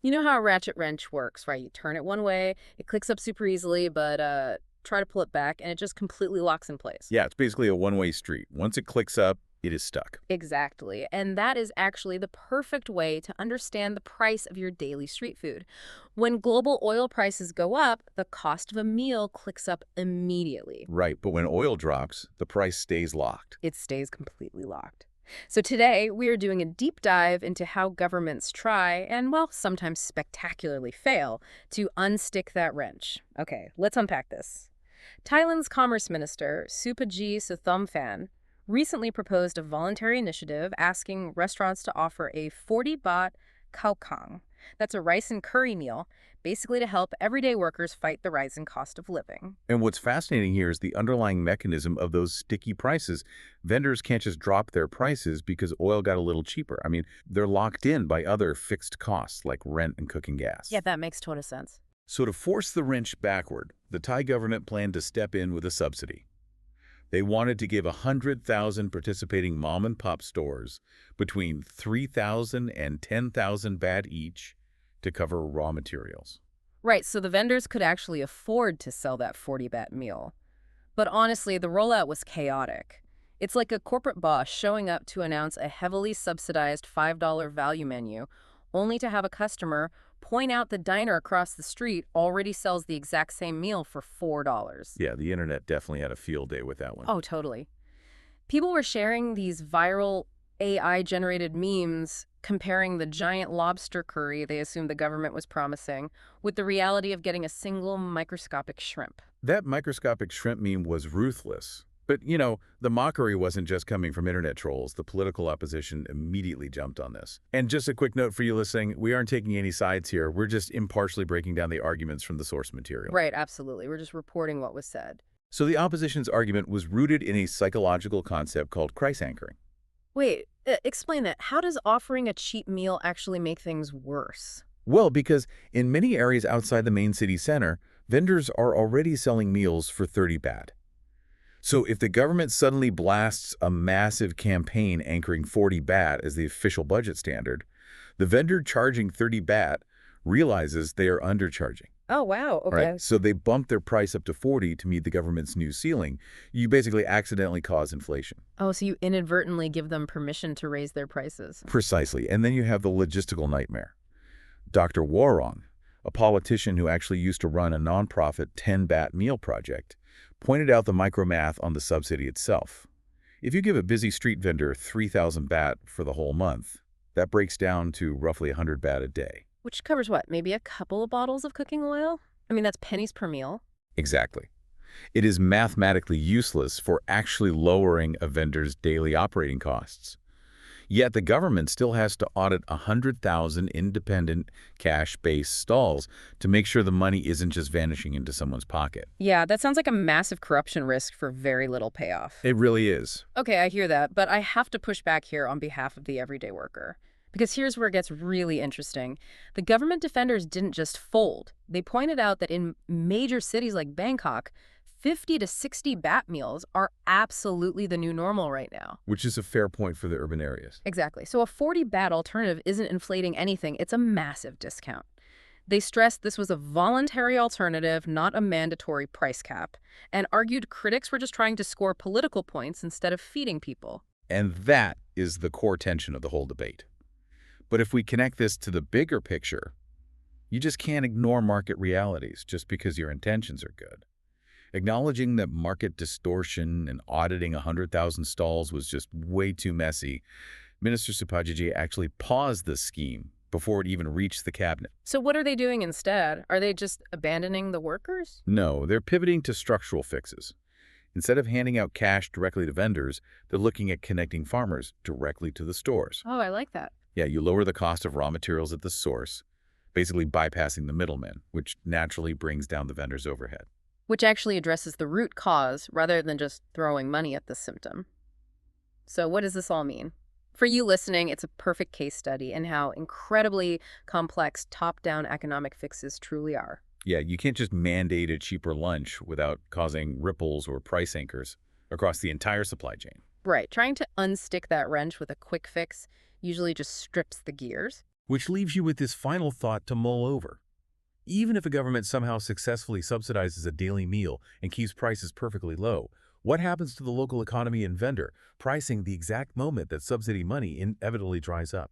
You know how a ratchet wrench works, right? You turn it one way, it clicks up super easily, but try to pull it back, and it just completely locks in place. Yeah, it's basically a one-way street. Once it clicks up, it is stuck. Exactly. And that is actually the perfect way to understand the price of your daily street food. When global oil prices go up, the cost of a meal clicks up immediately. Right, but when oil drops, the price stays locked. It stays completely locked. So today, we are doing a deep dive into how governments try, and well, sometimes spectacularly fail, to unstick that wrench. Okay, let's unpack this. Thailand's Commerce Minister, Suphajee recently proposed a voluntary initiative asking restaurants to offer a 40 baht khao kang. That's a rice and curry meal, basically to help everyday workers fight the rising cost of living. And what's fascinating here is the underlying mechanism of those sticky prices. Vendors can't just drop their prices because oil got a little cheaper. I mean, they're locked in by other fixed costs like rent and cooking gas. Yeah, that makes total sense. So to force the wrench backward, the Thai government planned to step in with a subsidy. They wanted to give 100,000 participating mom-and-pop stores between 3,000 and 10,000 baht each to cover raw materials. Right, so the vendors could actually afford to sell that 40 baht meal. But honestly, the rollout was chaotic. It's like a corporate boss showing up to announce a heavily subsidized $5 value menu, only to have a customer point out the diner across the street already sells the exact same meal for $4. Yeah, the internet definitely had a field day with that one. Oh, totally. People were sharing these viral AI-generated memes comparing the giant lobster curry they assumed the government was promising with the reality of getting a single microscopic shrimp. That microscopic shrimp meme was ruthless. But, the mockery wasn't just coming from internet trolls. The political opposition immediately jumped on this. And just a quick note for you listening, we aren't taking any sides here. We're just impartially breaking down the arguments from the source material. Right, absolutely. We're just reporting what was said. So the opposition's argument was rooted in a psychological concept called price anchoring. Wait, explain that. How does offering a cheap meal actually make things worse? Well, because in many areas outside the main city center, vendors are already selling meals for 30 baht. So if the government suddenly blasts a massive campaign anchoring 40 baht as the official budget standard, the vendor charging 30 baht realizes they are undercharging. Oh, wow. Okay. Right? So they bump their price up to 40 to meet the government's new ceiling. You basically accidentally cause inflation. Oh, so you inadvertently give them permission to raise their prices. Precisely. And then you have the logistical nightmare. Dr. Warong, a politician who actually used to run a nonprofit 10 baht meal project, pointed out the micromath on the subsidy itself. If you give a busy street vendor 3,000 baht for the whole month, that breaks down to roughly 100 baht a day. Which covers what, maybe a couple of bottles of cooking oil? I mean, that's pennies per meal. Exactly. It is mathematically useless for actually lowering a vendor's daily operating costs. Yet the government still has to audit 100,000 independent cash-based stalls to make sure the money isn't just vanishing into someone's pocket. Yeah, that sounds like a massive corruption risk for very little payoff. It really is. Okay, I hear that, but I have to push back here on behalf of the everyday worker. Because here's where it gets really interesting. The government defenders didn't just fold. They pointed out that in major cities like Bangkok, 50 to 60 baht meals are absolutely the new normal right now. Which is a fair point for the urban areas. Exactly. So a 40 baht alternative isn't inflating anything. It's a massive discount. They stressed this was a voluntary alternative, not a mandatory price cap, and argued critics were just trying to score political points instead of feeding people. And that is the core tension of the whole debate. But if we connect this to the bigger picture, you just can't ignore market realities just because your intentions are good. Acknowledging that market distortion and auditing 100,000 stalls was just way too messy, Minister Suphajee actually paused this scheme before it even reached the cabinet. So what are they doing instead? Are they just abandoning the workers? No, they're pivoting to structural fixes. Instead of handing out cash directly to vendors, they're looking at connecting farmers directly to the stores. Oh, I like that. Yeah, you lower the cost of raw materials at the source, basically bypassing the middleman, which naturally brings down the vendor's overhead. Which actually addresses the root cause rather than just throwing money at the symptom. So what does this all mean? For you listening, it's a perfect case study in how incredibly complex top-down economic fixes truly are. Yeah, you can't just mandate a cheaper lunch without causing ripples or price anchors across the entire supply chain. Right. Trying to unstick that wrench with a quick fix usually just strips the gears. Which leaves you with this final thought to mull over. Even if a government somehow successfully subsidizes a daily meal and keeps prices perfectly low, what happens to the local economy and vendor pricing the exact moment that subsidy money inevitably dries up?